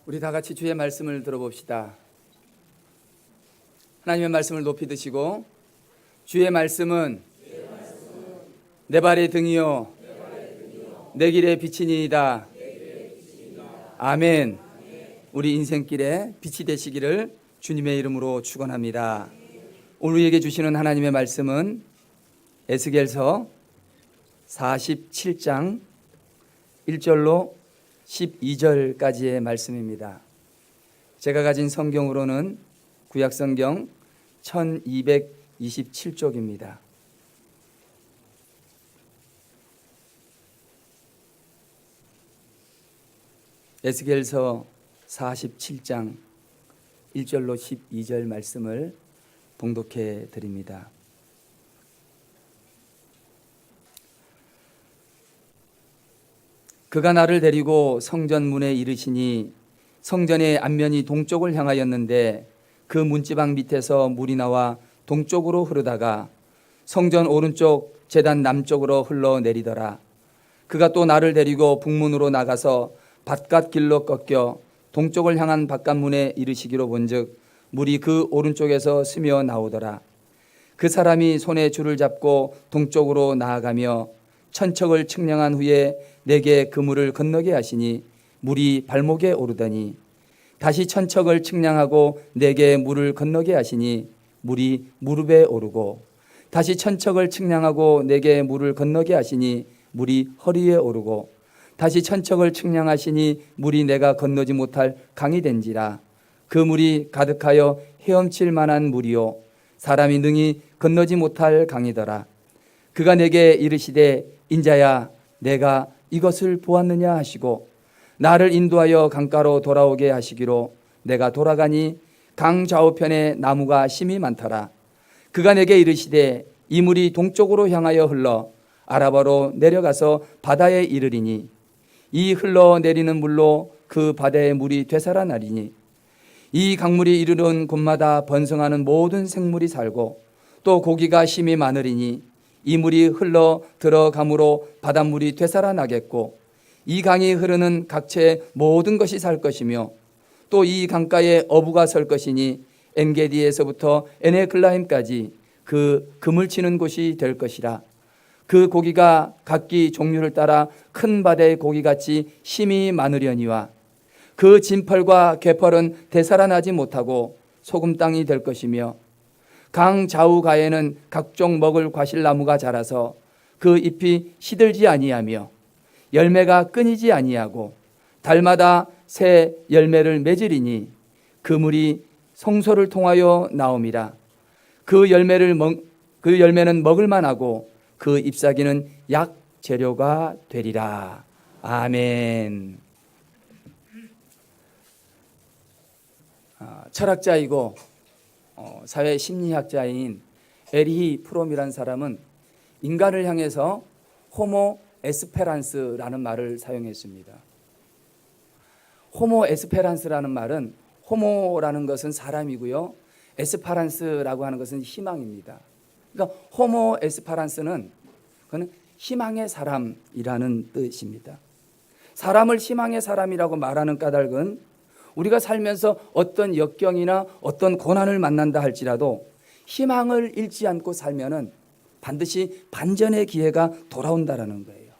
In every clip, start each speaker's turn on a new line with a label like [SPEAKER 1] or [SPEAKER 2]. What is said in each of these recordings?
[SPEAKER 1] 우리 다 같이 주의 말씀을 들어봅시다. 하나님의 말씀을 높이 드시고, 주의 말씀은 내 발의 등이요 내 길의 빛이니이다. 아멘. 우리 인생길에 빛이 되시기를 주님의 이름으로 축원합니다. 오늘 우리에게 주시는 하나님의 말씀은 에스겔서 47장 1절로 12절까지의 말씀입니다. 제가 가진 성경으로는 구약성경 1227쪽입니다. 에스겔서 47장 1절로 12절 말씀을 봉독해 드립니다. 그가 나를 데리고 성전 문에 이르시니 성전의 앞면이 동쪽을 향하였는데 그 문지방 밑에서 물이 나와 동쪽으로 흐르다가 성전 오른쪽 제단 남쪽으로 흘러내리더라. 그가 또 나를 데리고 북문으로 나가서 바깥 길로 꺾여 동쪽을 향한 바깥문에 이르시기로 본즉 물이 그 오른쪽에서 스며 나오더라. 그 사람이 손에 줄을 잡고 동쪽으로 나아가며 천척을 측량한 후에 내게 그 물을 건너게 하시니 물이 발목에 오르더니 다시 천척을 측량하고 내게 물을 건너게 하시니 물이 무릎에 오르고 다시 천척을 측량하고 내게 물을 건너게 하시니 물이 허리에 오르고 다시 천척을 측량하시니 물이 내가 건너지 못할 강이 된지라. 그 물이 가득하여 헤엄칠 만한 물이요 사람이 능히 건너지 못할 강이더라. 그가 내게 이르시되 인자야 내가 이것을 보았느냐 하시고 나를 인도하여 강가로 돌아오게 하시기로 내가 돌아가니 강 좌우편에 나무가 심이 많더라. 그가 내게 이르시되 이 물이 동쪽으로 향하여 흘러 아라바로 내려가서 바다에 이르리니 이 흘러내리는 물로 그 바다의 물이 되살아나리니 이 강물이 이르는 곳마다 번성하는 모든 생물이 살고 또 고기가 심이 많으리니 이 물이 흘러 들어가므로 바닷물이 되살아나겠고 이 강이 흐르는 각처의 모든 것이 살 것이며 또 이 강가에 어부가 설 것이니 엔게디에서부터 에네글라임까지 그 그물 치는 곳이 될 것이라. 그 고기가 각기 종류를 따라 큰 바다의 고기같이 심이 많으려니와 그 진펄과 개펄은 되살아나지 못하고 소금 땅이 될 것이며 강 좌우가에는 각종 먹을 과실나무가 자라서 그 잎이 시들지 아니하며 열매가 끊이지 아니하고 달마다 새 열매를 맺으리니 그 물이 성소를 통하여 나옴이라. 그 열매는 먹을 만하고 그 잎사귀는 약 재료가 되리라. 아멘. 철학자이고 사회 심리학자인 에리히 프롬이라는 사람은 인간을 향해서 호모 에스페란스라는 말을 사용했습니다. 호모 에스페란스라는 말은 호모라는 것은 사람이고요. 에스파란스라고 하는 것은 희망입니다. 그러니까 호모 에스파란스는 그건 희망의 사람이라는 뜻입니다. 사람을 희망의 사람이라고 말하는 까닭은 우리가 살면서 어떤 역경이나 어떤 고난을 만난다 할지라도 희망을 잃지 않고 살면은 반드시 반전의 기회가 돌아온다라는 거예요.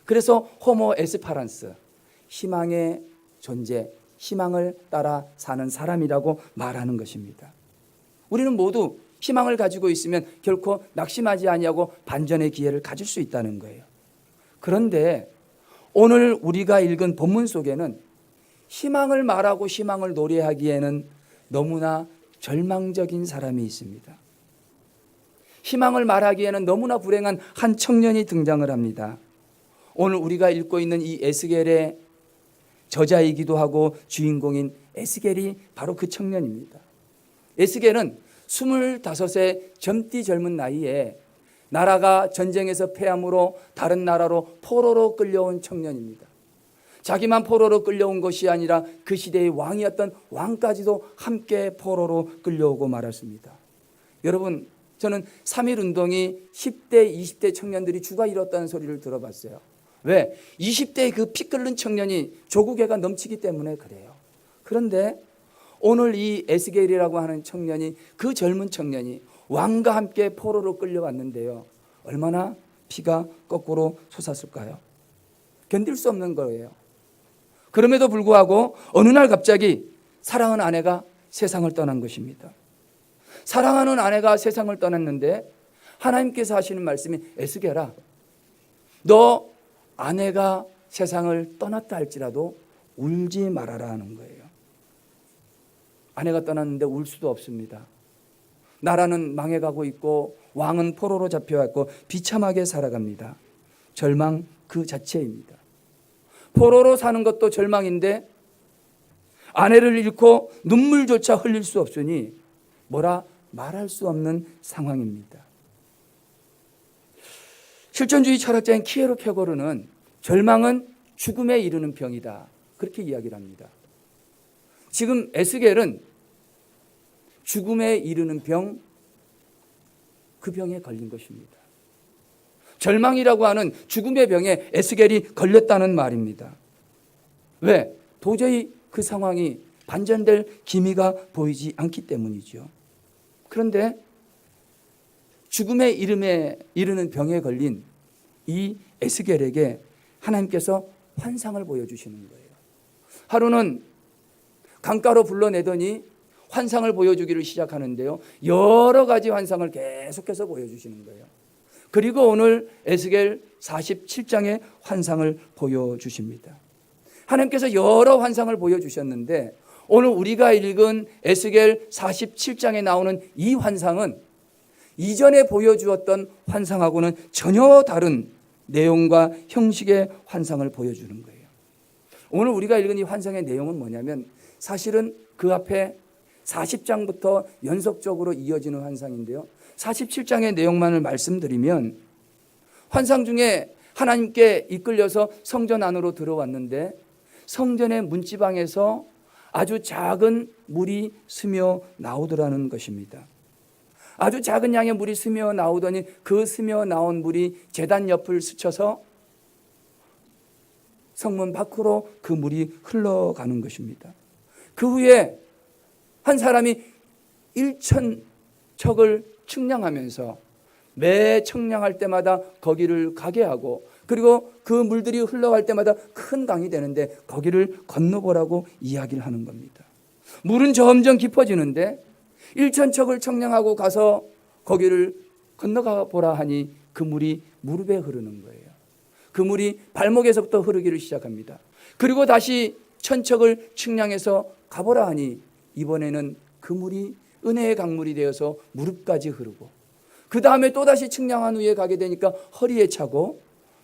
[SPEAKER 1] 그래서 호모 에스파란스, 희망의 존재, 희망을 따라 사는 사람이라고 말하는 것입니다. 우리는 모두 희망을 가지고 있으면 결코 낙심하지 아니하고 반전의 기회를 가질 수 있다는 거예요. 그런데 오늘 우리가 읽은 본문 속에는 희망을 말하고 희망을 노래하기에는 너무나 절망적인 사람이 있습니다. 희망을 말하기에는 너무나 불행한 한 청년이 등장을 합니다. 오늘 우리가 읽고 있는 이 에스겔의 저자이기도 하고 주인공인 에스겔이 바로 그 청년입니다. 에스겔은 25세 젊디 젊은 나이에 나라가 전쟁에서 패함으로 다른 나라로 포로로 끌려온 청년입니다. 자기만 포로로 끌려온 것이 아니라 그 시대의 왕이었던 왕까지도 함께 포로로 끌려오고 말았습니다. 여러분, 저는 3.1운동이 10대, 20대 청년들이 주가 잃었다는 소리를 들어봤어요. 왜? 20대의 그 피 끓는 청년이 조국애가 넘치기 때문에 그래요. 그런데 오늘 이 에스겔이라고 하는 청년이, 그 젊은 청년이 왕과 함께 포로로 끌려왔는데요, 얼마나 피가 거꾸로 솟았을까요? 견딜 수 없는 거예요. 그럼에도 불구하고 어느 날 갑자기 사랑하는 아내가 세상을 떠난 것입니다. 사랑하는 아내가 세상을 떠났는데 하나님께서 하시는 말씀이, 에스겔아, 너 아내가 세상을 떠났다 할지라도 울지 말아라 하는 거예요. 아내가 떠났는데 울 수도 없습니다. 나라는 망해가고 있고 왕은 포로로 잡혀왔고 비참하게 살아갑니다. 절망 그 자체입니다. 포로로 사는 것도 절망인데 아내를 잃고 눈물조차 흘릴 수 없으니 뭐라 말할 수 없는 상황입니다. 실존주의 철학자인 키에르케고르는 절망은 죽음에 이르는 병이다, 그렇게 이야기를 합니다. 지금 에스겔은 죽음에 이르는 병, 그 병에 걸린 것입니다. 절망이라고 하는 죽음의 병에 에스겔이 걸렸다는 말입니다. 왜? 도저히 그 상황이 반전될 기미가 보이지 않기 때문이죠. 그런데 죽음의 이르는 병에 걸린 이 에스겔에게 하나님께서 환상을 보여주시는 거예요. 하루는 강가로 불러내더니 환상을 보여주기를 시작하는데요, 여러 가지 환상을 계속해서 보여주시는 거예요. 그리고 오늘 에스겔 47장의 환상을 보여주십니다. 하나님께서 여러 환상을 보여주셨는데 오늘 우리가 읽은 에스겔 47장에 나오는 이 환상은 이전에 보여주었던 환상하고는 전혀 다른 내용과 형식의 환상을 보여주는 거예요. 오늘 우리가 읽은 이 환상의 내용은 뭐냐면, 사실은 그 앞에 40장부터 연속적으로 이어지는 환상인데요, 47장의 내용만을 말씀드리면, 환상 중에 하나님께 이끌려서 성전 안으로 들어왔는데 성전의 문지방에서 아주 작은 물이 스며 나오더라는 것입니다. 아주 작은 양의 물이 스며 나오더니 그 스며 나온 물이 제단 옆을 스쳐서 성문 밖으로 그 물이 흘러가는 것입니다. 그 후에 한 사람이 1,000척을 측량하면서 매 측량할 때마다 거기를 가게 하고, 그리고 그 물들이 흘러갈 때마다 큰 강이 되는데 거기를 건너보라고 이야기를 하는 겁니다. 물은 점점 깊어지는데 1,000척을 측량하고 가서 거기를 건너가 보라 하니 그 물이 무릎에 흐르는 거예요. 그 물이 발목에서부터 흐르기를 시작합니다. 그리고 다시 1,000척을 측량해서 가보라 하니 이번에는 그 물이 은혜의 강물이 되어서 무릎까지 흐르고, 그 다음에 또다시 측량한 후에 가게 되니까 허리에 차고,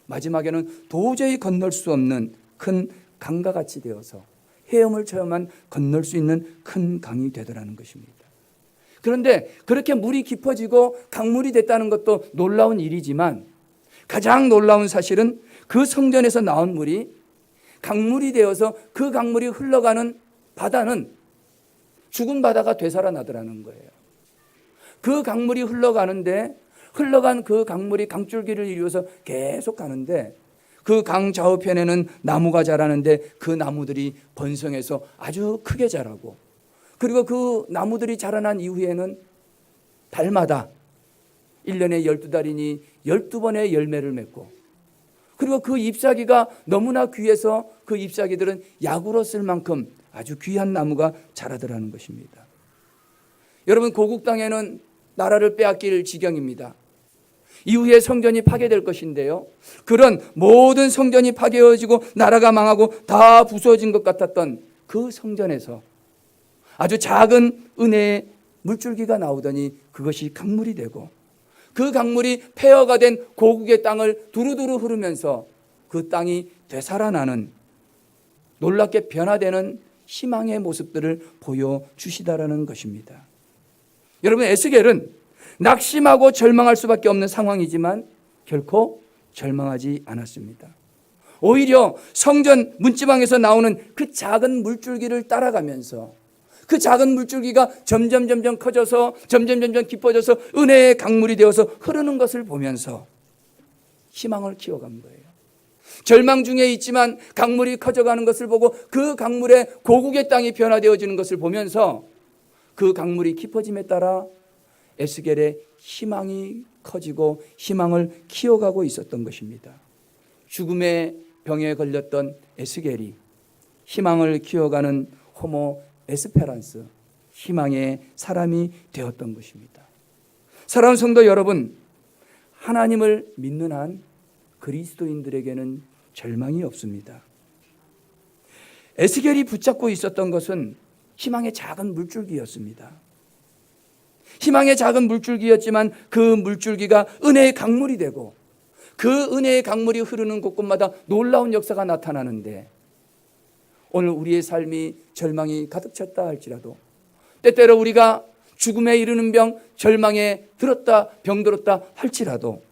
[SPEAKER 1] 마지막에는 도저히 건널 수 없는 큰 강과 같이 되어서 헤엄을 쳐야만 건널 수 있는 큰 강이 되더라는 것입니다. 그런데 그렇게 물이 깊어지고 강물이 됐다는 것도 놀라운 일이지만, 가장 놀라운 사실은 그 성전에서 나온 물이 강물이 되어서 그 강물이 흘러가는 바다는 죽은 바다가 되살아나더라는 거예요. 그 강물이 흘러가는데, 흘러간 그 강물이 강줄기를 이루어서 계속 가는데, 그 강 좌우편에는 나무가 자라는데 그 나무들이 번성해서 아주 크게 자라고, 그리고 그 나무들이 자라난 이후에는 달마다 1년에 12달이니 12번의 열매를 맺고, 그리고 그 잎사귀가 너무나 귀해서 그 잎사귀들은 약으로 쓸 만큼 아주 귀한 나무가 자라더라는 것입니다. 여러분, 고국 땅에는 나라를 빼앗길 지경입니다. 이후에 성전이 파괴될 것인데요, 그런 모든 성전이 파괴해지고 나라가 망하고 다 부서진 것 같았던 그 성전에서 아주 작은 은혜의 물줄기가 나오더니 그것이 강물이 되고, 그 강물이 폐허가 된 고국의 땅을 두루두루 흐르면서 그 땅이 되살아나는, 놀랍게 변화되는 희망의 모습들을 보여주시다라는 것입니다. 여러분, 에스겔은 낙심하고 절망할 수밖에 없는 상황이지만 결코 절망하지 않았습니다. 오히려 성전 문지방에서 나오는 그 작은 물줄기를 따라가면서 그 작은 물줄기가 점점 커져서 점점 깊어져서 은혜의 강물이 되어서 흐르는 것을 보면서 희망을 키워간 거예요. 절망 중에 있지만 강물이 커져가는 것을 보고 그 강물에 고국의 땅이 변화되어지는 것을 보면서 그 강물이 깊어짐에 따라 에스겔의 희망이 커지고 희망을 키워가고 있었던 것입니다. 죽음의 병에 걸렸던 에스겔이 희망을 키워가는 호모 에스페란스, 희망의 사람이 되었던 것입니다. 사랑하는 성도 여러분, 하나님을 믿는 한 그리스도인들에게는 절망이 없습니다. 에스겔이 붙잡고 있었던 것은 희망의 작은 물줄기였습니다. 희망의 작은 물줄기였지만 그 물줄기가 은혜의 강물이 되고 그 은혜의 강물이 흐르는 곳곳마다 놀라운 역사가 나타나는데, 오늘 우리의 삶이 절망이 가득 찼다 할지라도, 때때로 우리가 죽음에 이르는 병, 절망에 들었다, 병들었다 할지라도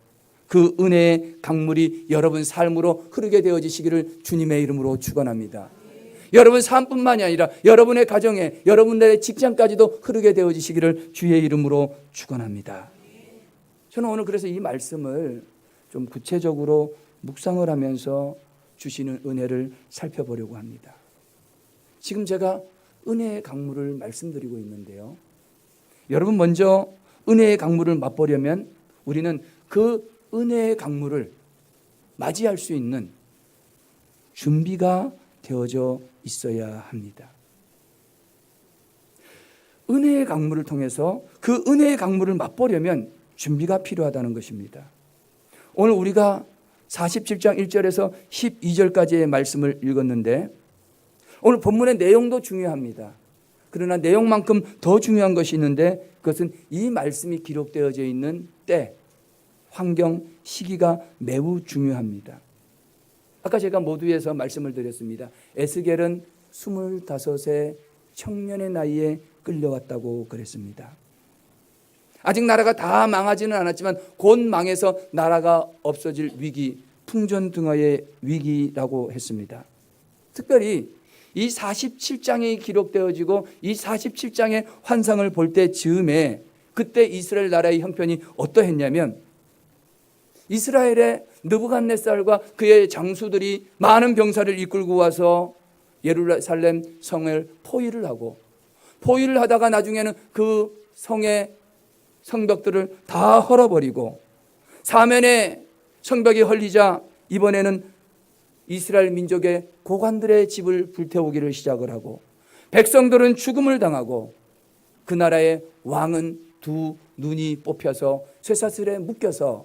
[SPEAKER 1] 그 은혜의 강물이 여러분 삶으로 흐르게 되어지시기를 주님의 이름으로 축원합니다. 여러분 삶뿐만이 아니라 여러분의 가정에, 여러분의 직장까지도 흐르게 되어지시기를 주의 이름으로 축원합니다. 저는 오늘 그래서 이 말씀을 좀 구체적으로 묵상을 하면서 주시는 은혜를 살펴보려고 합니다. 지금 제가 은혜의 강물을 말씀드리고 있는데요, 여러분 먼저 은혜의 강물을 맛보려면 우리는 그 은혜의 강물을 맞이할 수 있는 준비가 되어져 있어야 합니다. 은혜의 강물을 통해서 그 은혜의 강물을 맛보려면 준비가 필요하다는 것입니다. 오늘 우리가 47장 1절에서 12절까지의 말씀을 읽었는데, 오늘 본문의 내용도 중요합니다. 그러나 내용만큼 더 중요한 것이 있는데, 그것은 이 말씀이 기록되어져 있는 때, 환경, 시기가 매우 중요합니다. 아까 제가 모두에서 말씀을 드렸습니다. 에스겔은 25세 청년의 나이에 끌려왔다고 그랬습니다. 아직 나라가 다 망하지는 않았지만 곧 망해서 나라가 없어질 위기, 풍전등화의 위기라고 했습니다. 특별히 이 47장이 기록되어지고 이 47장의 환상을 볼 때 즈음에, 그때 이스라엘 나라의 형편이 어떠했냐면, 이스라엘의 느부갓네살과 그의 장수들이 많은 병사를 이끌고 와서 예루살렘 성을 포위를 하고, 포위를 하다가 나중에는 그 성의 성벽들을 다 헐어버리고, 사면에 성벽이 헐리자 이번에는 이스라엘 민족의 고관들의 집을 불태우기를 시작을 하고, 백성들은 죽음을 당하고, 그 나라의 왕은 두 눈이 뽑혀서 쇠사슬에 묶여서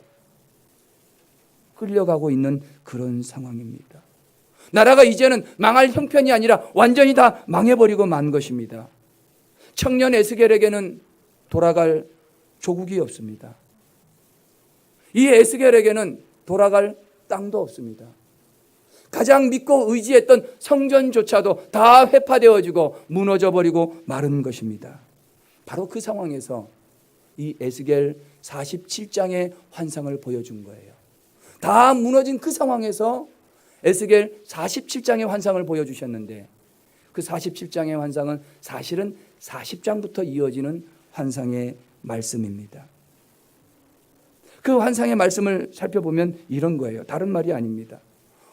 [SPEAKER 1] 끌려가고 있는 그런 상황입니다. 나라가 이제는 망할 형편이 아니라 완전히 다 망해버리고 만 것입니다. 청년 에스겔에게는 돌아갈 조국이 없습니다. 이 에스겔에게는 돌아갈 땅도 없습니다. 가장 믿고 의지했던 성전조차도 다 회파되어지고 무너져버리고 마른 것입니다. 바로 그 상황에서 이 에스겔 47장의 환상을 보여준 거예요. 다 무너진 그 상황에서 에스겔 47장의 환상을 보여주셨는데, 그 47장의 환상은 사실은 40장부터 이어지는 환상의 말씀입니다. 그 환상의 말씀을 살펴보면 이런 거예요. 다른 말이 아닙니다.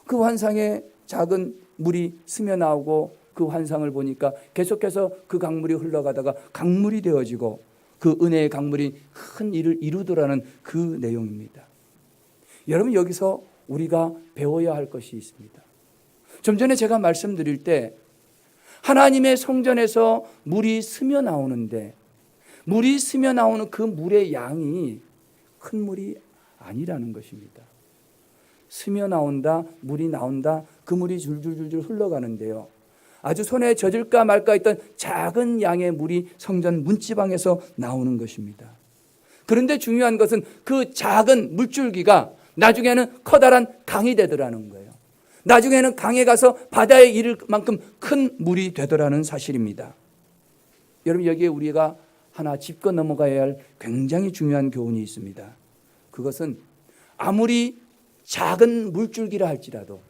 [SPEAKER 1] 그 환상에 작은 물이 스며 나오고, 그 환상을 보니까 계속해서 그 강물이 흘러가다가 강물이 되어지고, 그 은혜의 강물이 큰 일을 이루더라는 그 내용입니다. 여러분, 여기서 우리가 배워야 할 것이 있습니다. 좀 전에 제가 말씀드릴 때 하나님의 성전에서 물이 스며 나오는데, 물이 스며 나오는 그 물의 양이 큰 물이 아니라는 것입니다. 스며 나온다, 물이 나온다, 그 물이 줄줄줄줄 흘러가는데요, 아주 손에 젖을까 말까 했던 작은 양의 물이 성전 문지방에서 나오는 것입니다. 그런데 중요한 것은 그 작은 물줄기가 나중에는 커다란 강이 되더라는 거예요. 나중에는 강에 가서 바다에 이를 만큼 큰 물이 되더라는 사실입니다. 여러분, 여기에 우리가 하나 짚고 넘어가야 할 굉장히 중요한 교훈이 있습니다. 그것은 아무리 작은 물줄기라 할지라도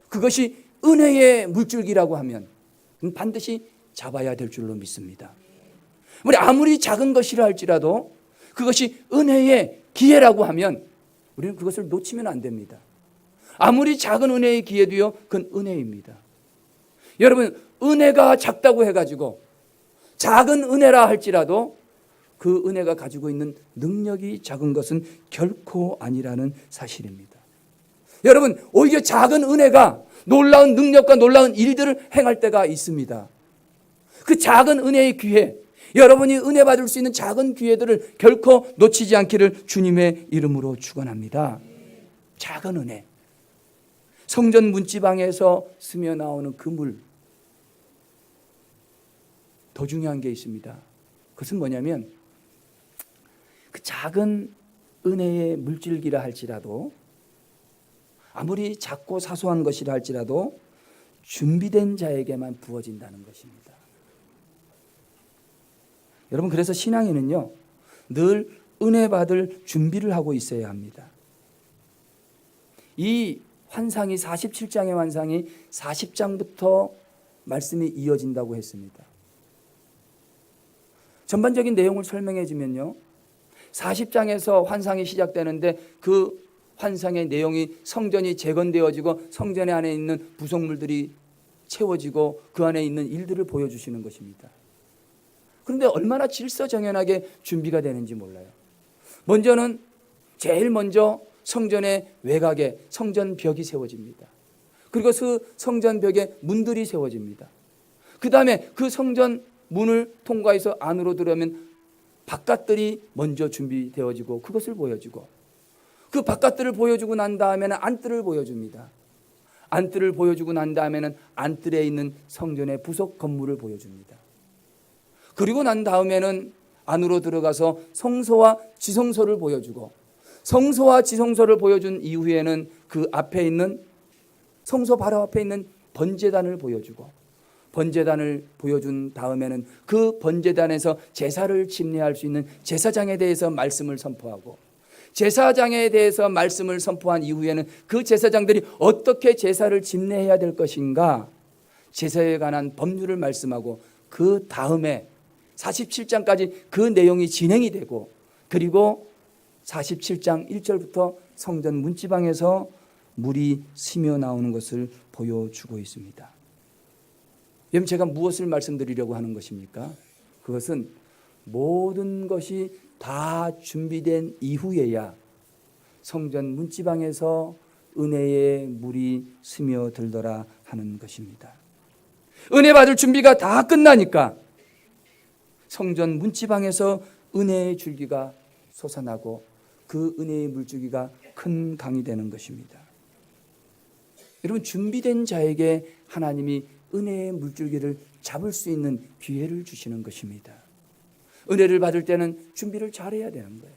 [SPEAKER 1] 그것이 은혜의 물줄기라고 하면 반드시 잡아야 될 줄로 믿습니다. 아무리 작은 것이라 할지라도 그것이 은혜의 기회라고 하면 우리는 그것을 놓치면 안 됩니다. 아무리 작은 은혜의 기회도요, 그건 은혜입니다. 여러분, 은혜가 작다고 해가지고 작은 은혜라 할지라도 그 은혜가 가지고 있는 능력이 작은 것은 결코 아니라는 사실입니다. 여러분, 오히려 작은 은혜가 놀라운 능력과 놀라운 일들을 행할 때가 있습니다. 그 작은 은혜의 기회, 여러분이 은혜 받을 수 있는 작은 기회들을 결코 놓치지 않기를 주님의 이름으로 축원합니다. 작은 은혜. 성전 문지방에서 스며 나오는 그 물. 더 중요한 게 있습니다. 그것은 뭐냐면 그 작은 은혜의 물줄기라 할지라도, 아무리 작고 사소한 것이라 할지라도 준비된 자에게만 부어진다는 것입니다. 여러분, 그래서 신앙에는요, 늘 은혜 받을 준비를 하고 있어야 합니다. 이 환상이 47장의 환상이 40장부터 말씀이 이어진다고 했습니다. 전반적인 내용을 설명해 주면요, 40장에서 환상이 시작되는데 그 환상의 내용이 성전이 재건되어지고 성전 안에 있는 부속물들이 채워지고 그 안에 있는 일들을 보여주시는 것입니다. 그런데 얼마나 질서정연하게 준비가 되는지 몰라요. 제일 먼저 성전의 외곽에 성전벽이 세워집니다. 그리고 그 성전벽에 문들이 세워집니다. 그 다음에 그 성전 문을 통과해서 안으로 들어오면 바깥들이 먼저 준비되어지고 그것을 보여주고, 그 바깥들을 보여주고 난 다음에는 안뜰을 보여줍니다. 안뜰을 보여주고 난 다음에는 안뜰에 있는 성전의 부속 건물을 보여줍니다. 그리고 난 다음에는 안으로 들어가서 성소와 지성소를 보여주고, 성소와 지성소를 보여준 이후에는 그 앞에 있는 성소 바로 앞에 있는 번제단을 보여주고, 번제단을 보여준 다음에는 그 번제단에서 제사를 집례할 수 있는 제사장에 대해서 말씀을 선포하고, 제사장에 대해서 말씀을 선포한 이후에는 그 제사장들이 어떻게 제사를 집례해야 될 것인가, 제사에 관한 법률을 말씀하고, 그 다음에 47장까지 그 내용이 진행이 되고, 그리고 47장 1절부터 성전 문지방에서 물이 스며 나오는 것을 보여주고 있습니다. 여러분, 제가 무엇을 말씀드리려고 하는 것입니까? 그것은 모든 것이 다 준비된 이후에야 성전 문지방에서 은혜의 물이 스며들더라 하는 것입니다. 은혜 받을 준비가 다 끝나니까 성전 문지방에서 은혜의 줄기가 솟아나고 그 은혜의 물줄기가 큰 강이 되는 것입니다. 여러분, 준비된 자에게 하나님이 은혜의 물줄기를 잡을 수 있는 기회를 주시는 것입니다. 은혜를 받을 때는 준비를 잘해야 되는 거예요.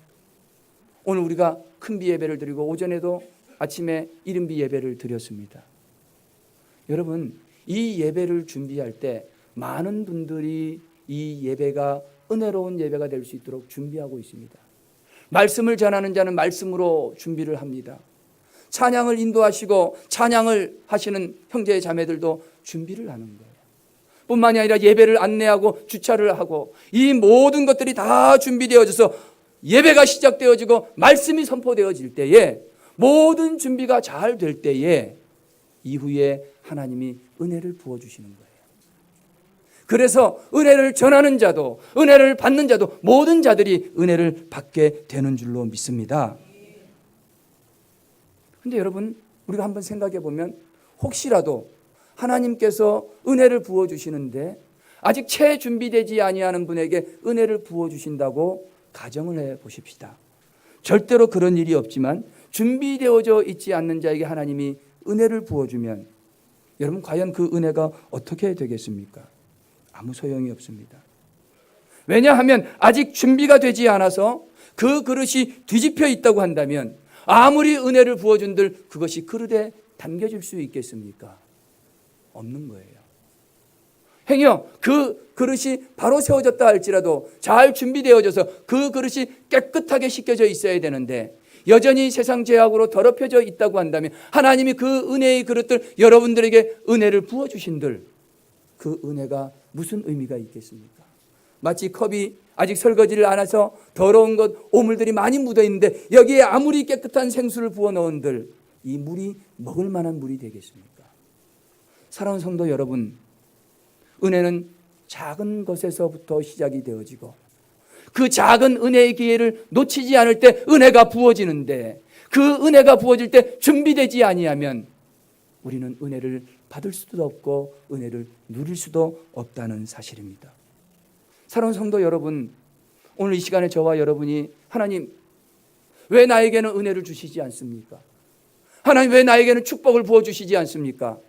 [SPEAKER 1] 오늘 우리가 큰비 예배를 드리고 오전에도 아침에 이른비 예배를 드렸습니다. 여러분, 이 예배를 준비할 때 많은 분들이 이 예배가 은혜로운 예배가 될 수 있도록 준비하고 있습니다. 말씀을 전하는 자는 말씀으로 준비를 합니다. 찬양을 인도하시고 찬양을 하시는 형제 자매들도 준비를 하는 거예요. 뿐만이 아니라 예배를 안내하고 주차를 하고, 이 모든 것들이 다 준비되어져서 예배가 시작되어지고 말씀이 선포되어질 때에, 모든 준비가 잘 될 때에 이후에 하나님이 은혜를 부어주시는 거예요. 그래서 은혜를 전하는 자도 은혜를 받는 자도 모든 자들이 은혜를 받게 되는 줄로 믿습니다. 그런데 여러분, 우리가 한번 생각해 보면 혹시라도 하나님께서 은혜를 부어주시는데 아직 채 준비되지 아니하는 분에게 은혜를 부어주신다고 가정을 해 보십시다. 절대로 그런 일이 없지만 준비되어져 있지 않는 자에게 하나님이 은혜를 부어주면 여러분, 과연 그 은혜가 어떻게 되겠습니까? 아무 소용이 없습니다. 왜냐하면 아직 준비가 되지 않아서 그 그릇이 뒤집혀 있다고 한다면 아무리 은혜를 부어준들 그것이 그릇에 담겨질 수 있겠습니까? 없는 거예요. 행여 그 그릇이 바로 세워졌다 할지라도 잘 준비되어져서 그 그릇이 깨끗하게 씻겨져 있어야 되는데 여전히 세상 죄악으로 더럽혀져 있다고 한다면 하나님이 그 은혜의 그릇들, 여러분들에게 은혜를 부어주신들 그 은혜가 무슨 의미가 있겠습니까? 마치 컵이 아직 설거지를 안 해서 더러운 것, 오물들이 많이 묻어 있는데 여기에 아무리 깨끗한 생수를 부어 넣은들 이 물이 먹을 만한 물이 되겠습니까? 사랑하는 성도 여러분, 은혜는 작은 것에서부터 시작이 되어지고 그 작은 은혜의 기회를 놓치지 않을 때 은혜가 부어지는데, 그 은혜가 부어질 때 준비되지 아니하면 우리는 은혜를 받을 수도 없고 은혜를 누릴 수도 없다는 사실입니다. 사랑하는 성도 여러분, 오늘 이 시간에 저와 여러분이 하나님 왜 나에게는 은혜를 주시지 않습니까? 하나님 왜 나에게는 축복을 부어주시지 않습니까?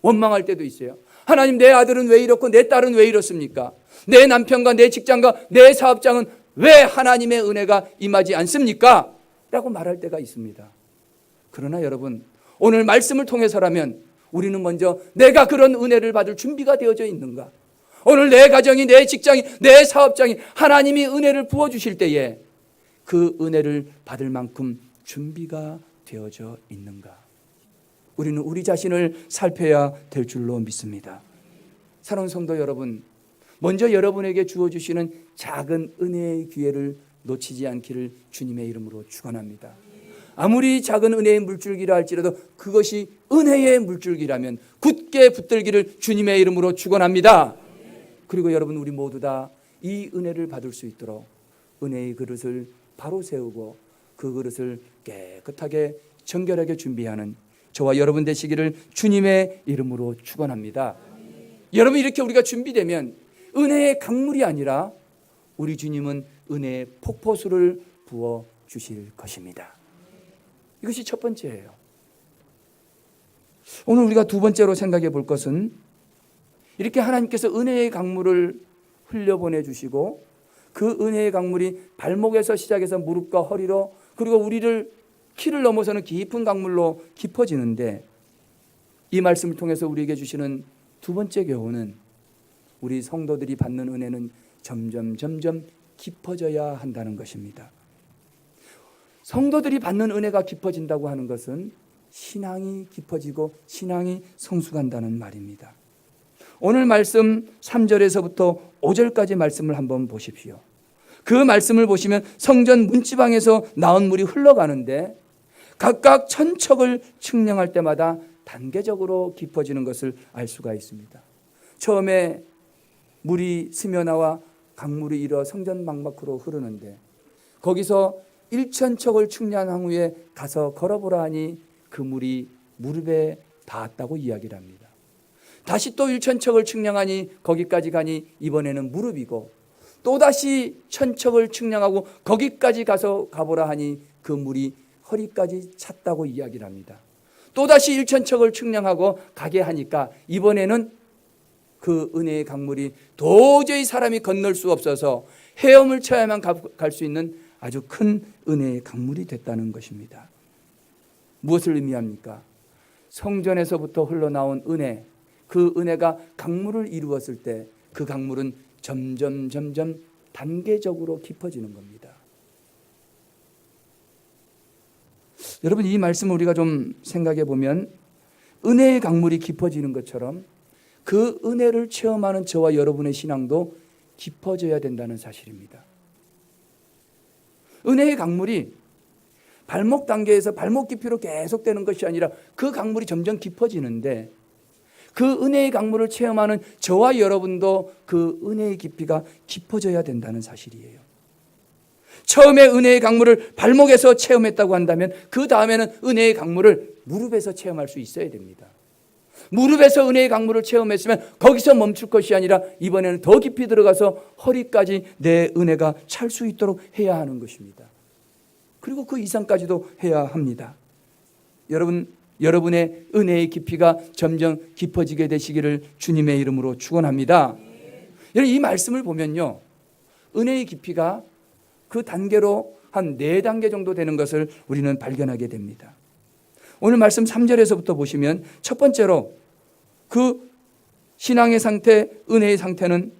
[SPEAKER 1] 원망할 때도 있어요. 하나님, 내 아들은 왜 이렇고 내 딸은 왜 이렇습니까? 내 남편과 내 직장과 내 사업장은 왜 하나님의 은혜가 임하지 않습니까? 라고 말할 때가 있습니다. 그러나 여러분, 오늘 말씀을 통해서라면 우리는 먼저 내가 그런 은혜를 받을 준비가 되어져 있는가? 오늘 내 가정이, 내 직장이, 내 사업장이 하나님이 은혜를 부어주실 때에 그 은혜를 받을 만큼 준비가 되어져 있는가? 우리는 우리 자신을 살펴야 될 줄로 믿습니다. 사랑하는 성도 여러분, 먼저 여러분에게 주어주시는 작은 은혜의 기회를 놓치지 않기를 주님의 이름으로 축원합니다. 아무리 작은 은혜의 물줄기라 할지라도 그것이 은혜의 물줄기라면 굳게 붙들기를 주님의 이름으로 축원합니다. 그리고 여러분, 우리 모두 다 이 은혜를 받을 수 있도록 은혜의 그릇을 바로 세우고 그 그릇을 깨끗하게 정결하게 준비하는 저와 여러분 되시기를 주님의 이름으로 축원합니다. 여러분, 이렇게 우리가 준비되면 은혜의 강물이 아니라 우리 주님은 은혜의 폭포수를 부어 주실 것입니다. 이것이 첫 번째예요. 오늘 우리가 두 번째로 생각해 볼 것은, 이렇게 하나님께서 은혜의 강물을 흘려보내 주시고 그 은혜의 강물이 발목에서 시작해서 무릎과 허리로, 그리고 우리를 키를 넘어서는 깊은 강물로 깊어지는데, 이 말씀을 통해서 우리에게 주시는 두 번째 교훈은 우리 성도들이 받는 은혜는 점점 깊어져야 한다는 것입니다. 성도들이 받는 은혜가 깊어진다고 하는 것은 신앙이 깊어지고 신앙이 성숙한다는 말입니다. 오늘 말씀 3절에서부터 5절까지 말씀을 한번 보십시오. 그 말씀을 보시면 성전 문지방에서 나온 물이 흘러가는데 각각 천척을 측량할 때마다 단계적으로 깊어지는 것을 알 수가 있습니다. 처음에 물이 스며나와 강물이 일어 성전 망막으로 흐르는데, 거기서 1,000척을 측량한 후에 가서 걸어보라 하니 그 물이 무릎에 닿았다고 이야기를 합니다. 다시 또 1,000척을 측량하니 거기까지 가니 이번에는 무릎이고, 또다시 1,000척을 측량하고 거기까지 가서 가보라 하니 그 물이 허리까지 찼다고 이야기를 합니다. 또다시 1,000척을 측량하고 가게 하니까 이번에는 그 은혜의 강물이 도저히 사람이 건널 수 없어서 헤엄을 쳐야만 갈 수 있는 아주 큰 은혜의 강물이 됐다는 것입니다. 무엇을 의미합니까? 성전에서부터 흘러나온 은혜, 그 은혜가 강물을 이루었을 때 그 강물은 점점 단계적으로 깊어지는 겁니다. 여러분, 이 말씀을 우리가 좀 생각해 보면 은혜의 강물이 깊어지는 것처럼 그 은혜를 체험하는 저와 여러분의 신앙도 깊어져야 된다는 사실입니다. 은혜의 강물이 발목 단계에서 발목 깊이로 계속되는 것이 아니라 그 강물이 점점 깊어지는데, 그 은혜의 강물을 체험하는 저와 여러분도 그 은혜의 깊이가 깊어져야 된다는 사실이에요. 처음에 은혜의 강물을 발목에서 체험했다고 한다면 그 다음에는 은혜의 강물을 무릎에서 체험할 수 있어야 됩니다. 무릎에서 은혜의 강물을 체험했으면 거기서 멈출 것이 아니라 이번에는 더 깊이 들어가서 허리까지 내 은혜가 찰 수 있도록 해야 하는 것입니다. 그리고 그 이상까지도 해야 합니다. 여러분의 은혜의 깊이가 점점 깊어지게 되시기를 주님의 이름으로 축원합니다. 여러분, 이 말씀을 보면요, 은혜의 깊이가 그 단계로 한 4단계 정도 되는 것을 우리는 발견하게 됩니다. 오늘 말씀 3절에서부터 보시면 첫 번째로 그 신앙의 상태, 은혜의 상태는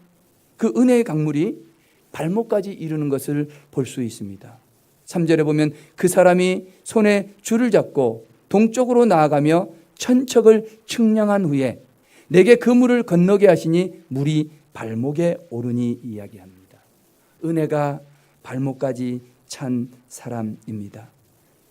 [SPEAKER 1] 그 은혜의 강물이 발목까지 이르는 것을 볼 수 있습니다. 3절에 보면 그 사람이 손에 줄을 잡고 동쪽으로 나아가며 1,000척을 측량한 후에 내게 그 물을 건너게 하시니 물이 발목에 오르니 이야기합니다. 은혜가 발목까지 찬 사람입니다.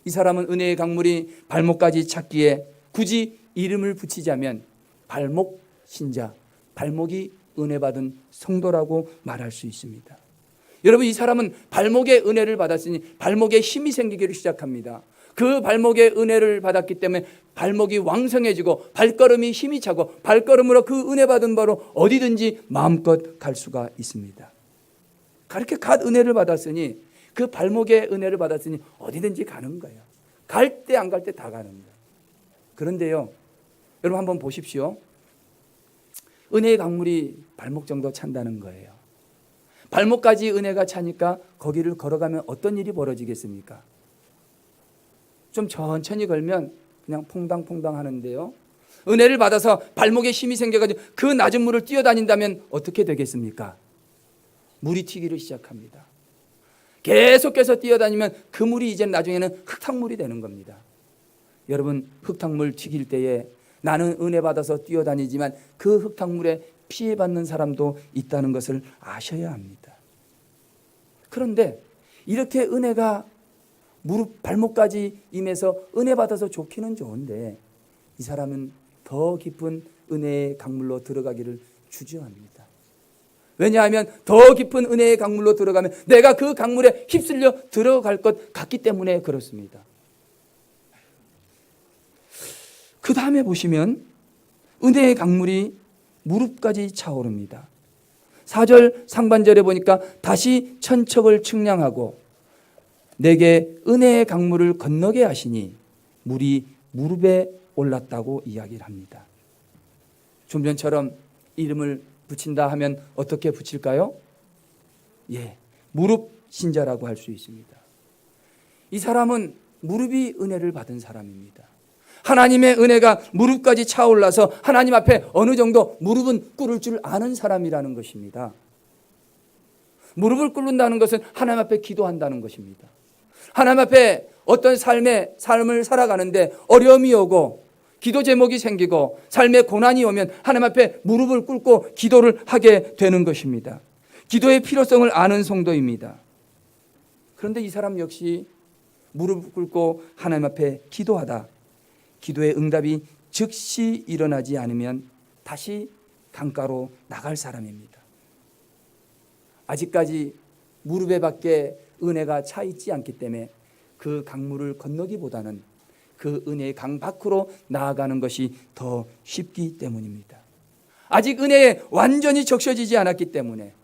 [SPEAKER 1] 이 사람은 은혜의 강물이 발목까지 찼기에 굳이 이름을 붙이자면 발목 신자, 발목이 은혜 받은 성도라고 말할 수 있습니다. 여러분, 이 사람은 발목에 은혜를 받았으니 발목에 힘이 생기기를 시작합니다. 그 발목에 은혜를 받았기 때문에 발목이 왕성해지고 발걸음이 힘이 차고 발걸음으로 그 은혜 받은 바로 어디든지 마음껏 갈 수가 있습니다. 그렇게 갓 은혜를 받았으니 그 발목에 은혜를 받았으니 어디든지 가는 거예요. 갈 때 안 갈 때 다 가는 거예요. 그런데요, 여러분 한번 보십시오. 은혜의 강물이 발목 정도 찬다는 거예요. 발목까지 은혜가 차니까 거기를 걸어가면 어떤 일이 벌어지겠습니까? 좀 천천히 걸면 그냥 퐁당퐁당 하는데요, 은혜를 받아서 발목에 힘이 생겨가지고 그 낮은 물을 뛰어다닌다면 어떻게 되겠습니까? 물이 튀기를 시작합니다. 계속해서 뛰어다니면 그 물이 이제 나중에는 흙탕물이 되는 겁니다. 여러분, 흙탕물 튀길 때에 나는 은혜 받아서 뛰어다니지만 그 흙탕물에 피해받는 사람도 있다는 것을 아셔야 합니다. 그런데 이렇게 은혜가 무릎 발목까지 임해서 은혜 받아서 좋기는 좋은데 이 사람은 더 깊은 은혜의 강물로 들어가기를 주저합니다. 왜냐하면 더 깊은 은혜의 강물로 들어가면 내가 그 강물에 휩쓸려 들어갈 것 같기 때문에 그렇습니다. 그 다음에 보시면 은혜의 강물이 무릎까지 차오릅니다. 4절 상반절에 보니까 다시 천척을 측량하고 내게 은혜의 강물을 건너게 하시니 물이 무릎에 올랐다고 이야기를 합니다. 좀 전처럼 이름을 붙인다 하면 어떻게 붙일까요? 무릎 신자라고 할 수 있습니다. 이 사람은 무릎이 은혜를 받은 사람입니다. 하나님의 은혜가 무릎까지 차올라서 하나님 앞에 어느 정도 무릎은 꿇을 줄 아는 사람이라는 것입니다. 무릎을 꿇는다는 것은 하나님 앞에 기도한다는 것입니다. 하나님 앞에 어떤 삶을 살아가는데 어려움이 오고 기도 제목이 생기고 삶의 고난이 오면 하나님 앞에 무릎을 꿇고 기도를 하게 되는 것입니다. 기도의 필요성을 아는 성도입니다. 그런데 이 사람 역시 무릎을 꿇고 하나님 앞에 기도하다 기도의 응답이 즉시 일어나지 않으면 다시 강가로 나갈 사람입니다. 아직까지 무릎에 밖에 은혜가 차 있지 않기 때문에 그 강물을 건너기보다는 그 은혜의 강 밖으로 나아가는 것이 더 쉽기 때문입니다. 아직 은혜에 완전히 적셔지지 않았기 때문에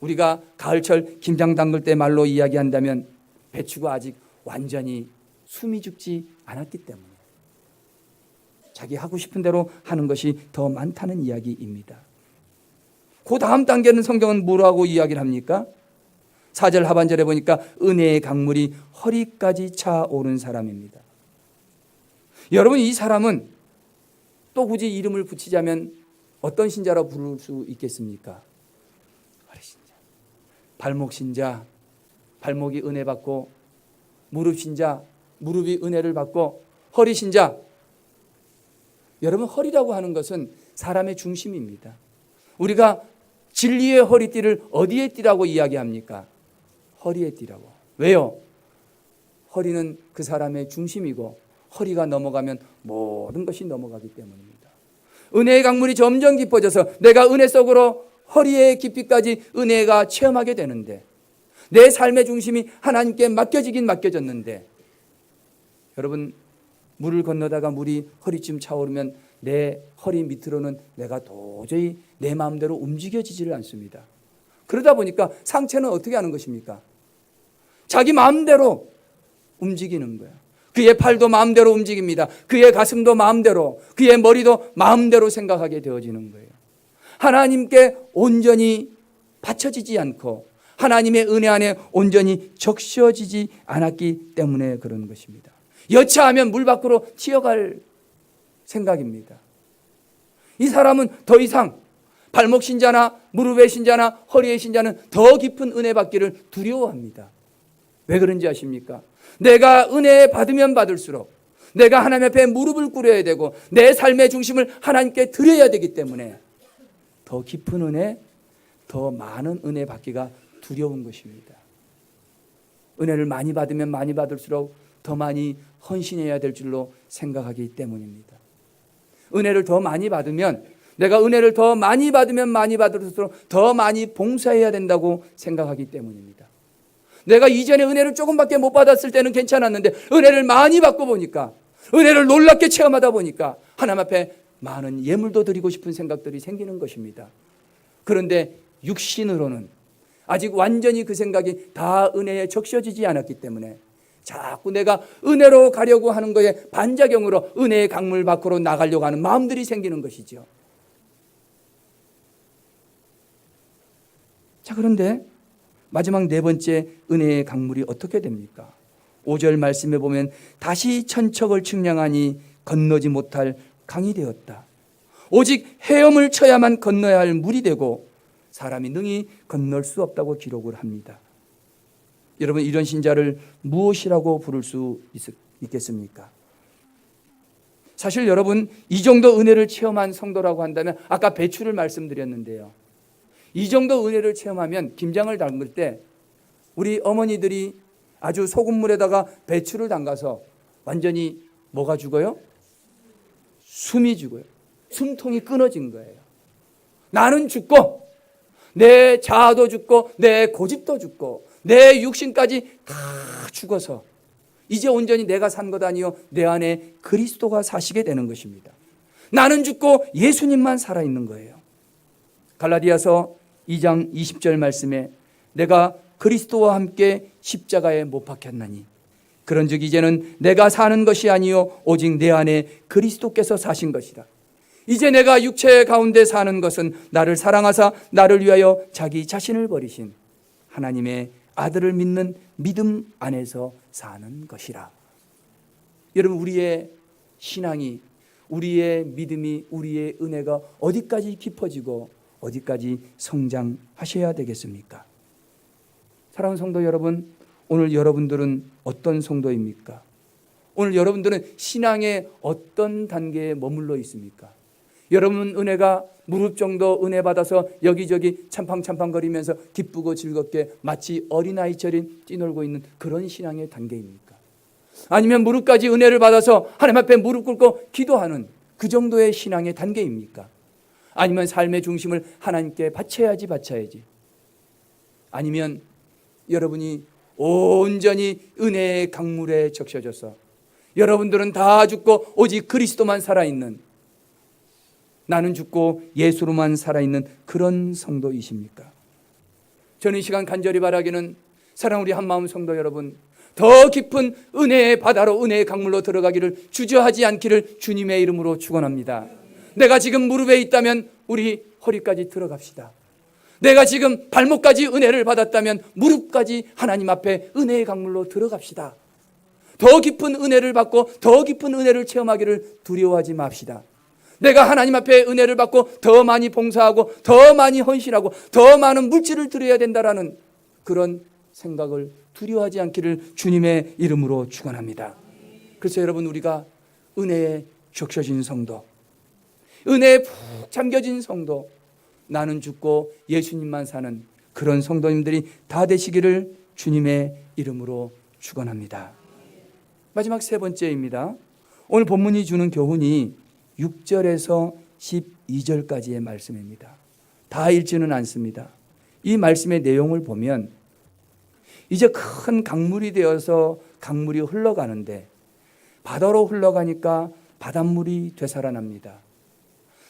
[SPEAKER 1] 우리가 가을철 김장 담글 때 말로 이야기한다면 배추가 아직 완전히 숨이 죽지 않았기 때문에 자기 하고 싶은 대로 하는 것이 더 많다는 이야기입니다. 그 다음 단계는 성경은 뭐라고 이야기를 합니까? 4절 하반절에 보니까 은혜의 강물이 허리까지 차오른 사람입니다. 여러분, 이 사람은 또 굳이 이름을 붙이자면 어떤 신자로 부를 수 있겠습니까? 허리 신자, 발목 신자, 발목이 은혜 받고, 무릎 신자, 무릎이 은혜를 받고, 허리 신자. 여러분, 허리라고 하는 것은 사람의 중심입니다. 우리가 진리의 허리띠를 어디에 띠라고 이야기합니까? 허리에 띠라고. 왜요? 허리는 그 사람의 중심이고 허리가 넘어가면 모든 것이 넘어가기 때문입니다. 은혜의 강물이 점점 깊어져서 내가 은혜 속으로 허리의 깊이까지 은혜가 체험하게 되는데 내 삶의 중심이 하나님께 맡겨지긴 맡겨졌는데 여러분, 물을 건너다가 물이 허리쯤 차오르면 내 허리 밑으로는 내가 도저히 내 마음대로 움직여지지를 않습니다. 그러다 보니까 상체는 어떻게 하는 것입니까? 자기 마음대로 움직이는 거예요. 그의 팔도 마음대로 움직입니다. 그의 가슴도 마음대로, 그의 머리도 마음대로 생각하게 되어지는 거예요. 하나님께 온전히 받쳐지지 않고 하나님의 은혜 안에 온전히 적셔지지 않았기 때문에 그런 것입니다. 여차하면 물 밖으로 튀어갈 생각입니다. 이 사람은 더 이상 발목 신자나 무릎의 신자나 허리의 신자는 더 깊은 은혜 받기를 두려워합니다. 왜 그런지 아십니까? 내가 은혜 받으면 받을수록 내가 하나님 앞에 무릎을 꿇어야 되고 내 삶의 중심을 하나님께 드려야 되기 때문에 더 깊은 은혜, 더 많은 은혜 받기가 두려운 것입니다. 은혜를 많이 받으면 많이 받을수록 더 많이 헌신해야 될 줄로 생각하기 때문입니다. 은혜를 더 많이 받으면, 내가 은혜를 더 많이 받으면 많이 받을수록 더 많이 봉사해야 된다고 생각하기 때문입니다. 내가 이전에 은혜를 조금밖에 못 받았을 때는 괜찮았는데 은혜를 많이 받고 보니까, 은혜를 놀랍게 체험하다 보니까 하나님 앞에 많은 예물도 드리고 싶은 생각들이 생기는 것입니다. 그런데 육신으로는 아직 완전히 그 생각이 다 은혜에 적셔지지 않았기 때문에 자꾸 내가 은혜로 가려고 하는 거에 반작용으로 은혜의 강물 밖으로 나가려고 하는 마음들이 생기는 것이죠. 자, 그런데 마지막 네 번째 은혜의 강물이 어떻게 됩니까? 5절 말씀에 보면 다시 천척을 측량하니 건너지 못할 강이 되었다. 오직 헤엄을 쳐야만 건너야 할 물이 되고 사람이 능히 건널 수 없다고 기록을 합니다. 여러분, 이런 신자를 무엇이라고 부를 수 있겠습니까? 사실 여러분, 이 정도 은혜를 체험한 성도라고 한다면, 아까 배추를 말씀드렸는데요, 이 정도 은혜를 체험하면 김장을 담글 때 우리 어머니들이 아주 소금물에다가 배추를 담가서 완전히 뭐가 죽어요? 숨이 죽어요. 숨통이 끊어진 거예요. 나는 죽고 내 자아도 죽고 내 고집도 죽고 내 육신까지 다 죽어서 이제 온전히 내가 산 것 아니요 내 안에 그리스도가 사시게 되는 것입니다. 나는 죽고 예수님만 살아있는 거예요. 갈라디아서 2장 20절 말씀에 내가 그리스도와 함께 십자가에 못 박혔나니 그런즉 이제는 내가 사는 것이 아니요 오직 내 안에 그리스도께서 사신 것이라. 이제 내가 육체 가운데 사는 것은 나를 사랑하사 나를 위하여 자기 자신을 버리신 하나님의 아들을 믿는 믿음 안에서 사는 것이라. 여러분, 우리의 신앙이, 우리의 믿음이, 우리의 은혜가 어디까지 깊어지고 어디까지 성장하셔야 되겠습니까? 사랑하는 성도 여러분, 오늘 여러분들은 어떤 성도입니까? 오늘 여러분들은 신앙의 어떤 단계에 머물러 있습니까? 여러분 은혜가 무릎 정도 은혜 받아서 여기저기 참팡참팡거리면서 기쁘고 즐겁게 마치 어린아이처럼 뛰놀고 있는 그런 신앙의 단계입니까? 아니면 무릎까지 은혜를 받아서 하나님 앞에 무릎 꿇고 기도하는 그 정도의 신앙의 단계입니까? 아니면 삶의 중심을 하나님께 바쳐야지. 아니면 여러분이 온전히 은혜의 강물에 적셔져서 여러분들은 다 죽고 오직 그리스도만 살아있는, 나는 죽고 예수로만 살아있는 그런 성도이십니까? 저는 이 시간 간절히 바라기는 사랑 우리 한마음 성도 여러분, 더 깊은 은혜의 바다로, 은혜의 강물로 들어가기를 주저하지 않기를 주님의 이름으로 축원합니다. 내가 지금 무릎에 있다면 우리 허리까지 들어갑시다. 내가 지금 발목까지 은혜를 받았다면 무릎까지 하나님 앞에 은혜의 강물로 들어갑시다. 더 깊은 은혜를 받고 더 깊은 은혜를 체험하기를 두려워하지 맙시다. 내가 하나님 앞에 은혜를 받고 더 많이 봉사하고 더 많이 헌신하고 더 많은 물질을 드려야 된다라는 그런 생각을 두려워하지 않기를 주님의 이름으로 축원합니다. 그래서 여러분, 우리가 은혜에 적셔진 성도, 은혜에 푹 잠겨진 성도, 나는 죽고 예수님만 사는 그런 성도님들이 다 되시기를 주님의 이름으로 축원합니다. 마지막 세 번째입니다. 오늘 본문이 주는 교훈이 6절에서 12절까지의 말씀입니다. 다 읽지는 않습니다. 이 말씀의 내용을 보면 이제 큰 강물이 되어서 강물이 흘러가는데 바다로 흘러가니까 바닷물이 되살아납니다.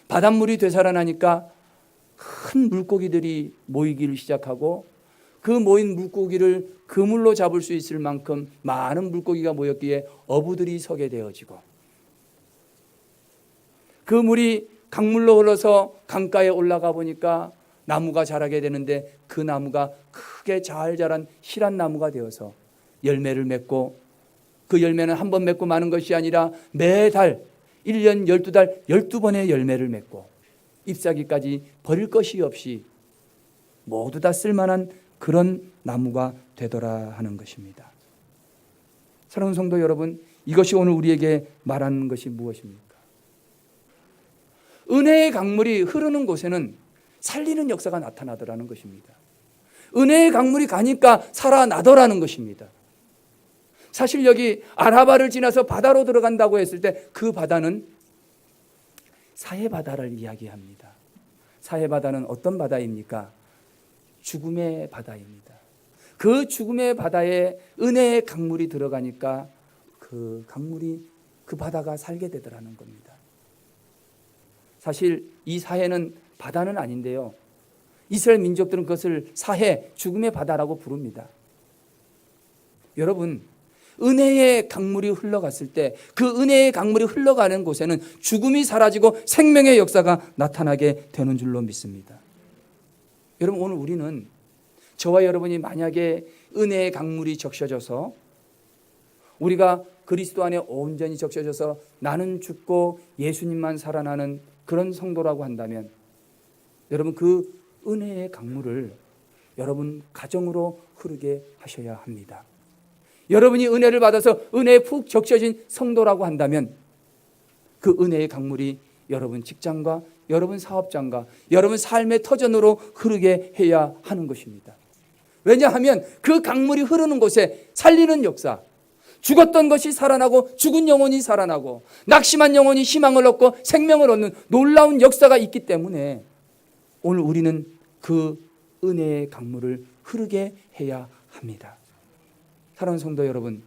[SPEAKER 1] 바닷물이 되살아나니까 큰 물고기들이 모이기를 시작하고 그 모인 물고기를 그물로 잡을 수 있을 만큼 많은 물고기가 모였기에 어부들이 서게 되어지고, 그 물이 강물로 흘러서 강가에 올라가 보니까 나무가 자라게 되는데 그 나무가 크게 잘 자란 실한 나무가 되어서 열매를 맺고, 그 열매는 한 번 맺고 마는 것이 아니라 매달 1년 12달 12번의 열매를 맺고 잎사귀까지 버릴 것이 없이 모두 다 쓸만한 그런 나무가 되더라 하는 것입니다. 사랑하는 성도 여러분, 이것이 오늘 우리에게 말하는 것이 무엇입니까? 은혜의 강물이 흐르는 곳에는 살리는 역사가 나타나더라는 것입니다. 은혜의 강물이 가니까 살아나더라는 것입니다. 사실 여기 아라바를 지나서 바다로 들어간다고 했을 때 그 바다는 사해바다를 이야기합니다. 사해바다는 어떤 바다입니까? 죽음의 바다입니다. 그 죽음의 바다에 은혜의 강물이 들어가니까 그 강물이, 그 바다가 살게 되더라는 겁니다. 사실 이 사해는 바다는 아닌데요, 이스라엘 민족들은 그것을 사해, 죽음의 바다라고 부릅니다. 여러분, 은혜의 강물이 흘러갔을 때 그 은혜의 강물이 흘러가는 곳에는 죽음이 사라지고 생명의 역사가 나타나게 되는 줄로 믿습니다. 여러분, 오늘 우리는, 저와 여러분이 만약에 은혜의 강물이 적셔져서 우리가 그리스도 안에 온전히 적셔져서 나는 죽고 예수님만 살아나는 그런 성도라고 한다면, 여러분 그 은혜의 강물을 여러분 가정으로 흐르게 하셔야 합니다. 여러분이 은혜를 받아서 은혜에 푹 적셔진 성도라고 한다면 그 은혜의 강물이 여러분 직장과 여러분 사업장과 여러분 삶의 터전으로 흐르게 해야 하는 것입니다. 왜냐하면 그 강물이 흐르는 곳에 살리는 역사, 죽었던 것이 살아나고 죽은 영혼이 살아나고 낙심한 영혼이 희망을 얻고 생명을 얻는 놀라운 역사가 있기 때문에 오늘 우리는 그 은혜의 강물을 흐르게 해야 합니다. 사랑하는 성도 여러분,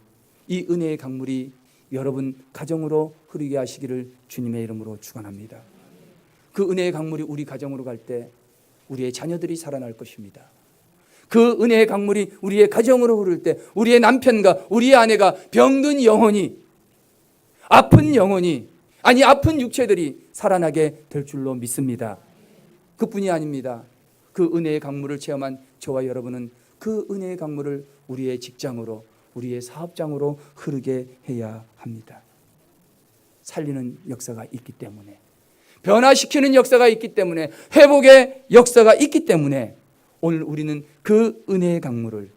[SPEAKER 1] 이 은혜의 강물이 여러분 가정으로 흐르게 하시기를 주님의 이름으로 축원합니다. 그 은혜의 강물이 우리 가정으로 갈 때 우리의 자녀들이 살아날 것입니다. 그 은혜의 강물이 우리의 가정으로 흐를 때 우리의 남편과 우리의 아내가 병든 영혼이, 아픈 영혼이, 아니 아픈 육체들이 살아나게 될 줄로 믿습니다. 그뿐이 아닙니다. 그 은혜의 강물을 체험한 저와 여러분은 그 은혜의 강물을 우리의 직장으로, 우리의 사업장으로 흐르게 해야 합니다. 살리는 역사가 있기 때문에, 변화시키는 역사가 있기 때문에, 회복의 역사가 있기 때문에 오늘 우리는 그 은혜의 강물을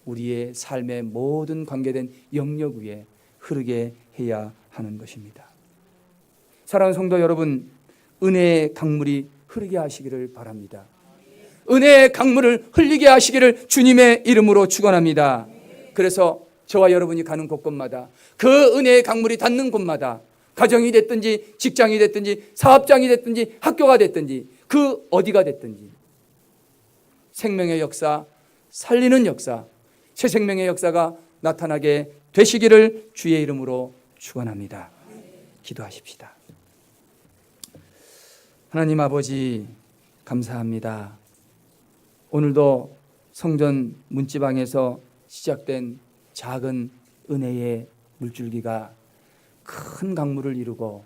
[SPEAKER 1] 우리의 삶의 모든 관계된 영역 위에 흐르게 해야 하는 것입니다. 사랑하는 성도 여러분, 은혜의 강물이 흐르게 하시기를 바랍니다. 은혜의 강물을 흘리게 하시기를 주님의 이름으로 축원합니다. 그래서 저와 여러분이 가는 곳곳마다 그 은혜의 강물이 닿는 곳마다, 가정이 됐든지 직장이 됐든지 사업장이 됐든지 학교가 됐든지 그 어디가 됐든지 생명의 역사, 살리는 역사, 새 생명의 역사가 나타나게 되시기를 주의 이름으로 축원합니다. 기도하십시다. 하나님 아버지, 감사합니다. 오늘도 성전 문지방에서 시작된 작은 은혜의 물줄기가 큰 강물을 이루고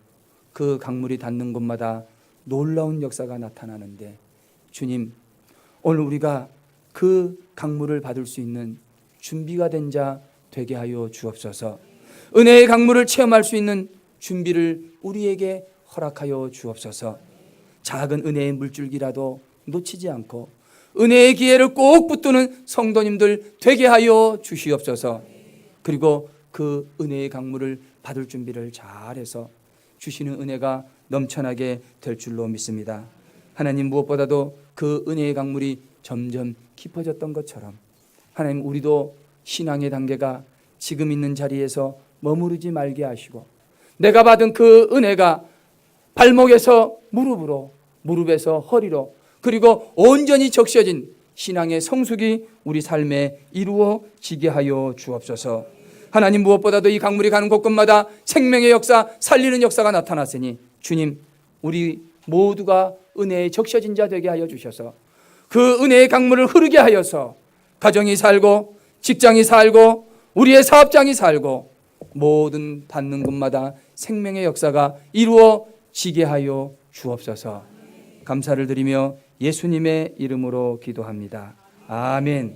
[SPEAKER 1] 그 강물이 닿는 곳마다 놀라운 역사가 나타나는데, 주님, 오늘 우리가 그 강물을 받을 수 있는 준비가 된 자 되게 하여 주옵소서. 은혜의 강물을 체험할 수 있는 준비를 우리에게 허락하여 주옵소서. 작은 은혜의 물줄기라도 놓치지 않고 은혜의 기회를 꼭 붙드는 성도님들 되게 하여 주시옵소서. 그리고 그 은혜의 강물을 받을 준비를 잘해서 주시는 은혜가 넘쳐나게 될 줄로 믿습니다. 하나님, 무엇보다도 그 은혜의 강물이 점점 깊어졌던 것처럼 하나님, 우리도 신앙의 단계가 지금 있는 자리에서 머무르지 말게 하시고, 내가 받은 그 은혜가 발목에서 무릎으로, 무릎에서 허리로, 그리고 온전히 적셔진 신앙의 성숙이 우리 삶에 이루어지게 하여 주옵소서. 하나님, 무엇보다도 이 강물이 가는 곳곳마다 생명의 역사, 살리는 역사가 나타났으니 주님, 우리 모두가 은혜에 적셔진 자 되게 하여 주셔서 그 은혜의 강물을 흐르게 하여서 가정이 살고 직장이 살고 우리의 사업장이 살고 모든 닿는 곳마다 생명의 역사가 이루어지게 하여 주옵소서. 감사를 드리며 예수님의 이름으로 기도합니다. 아멘.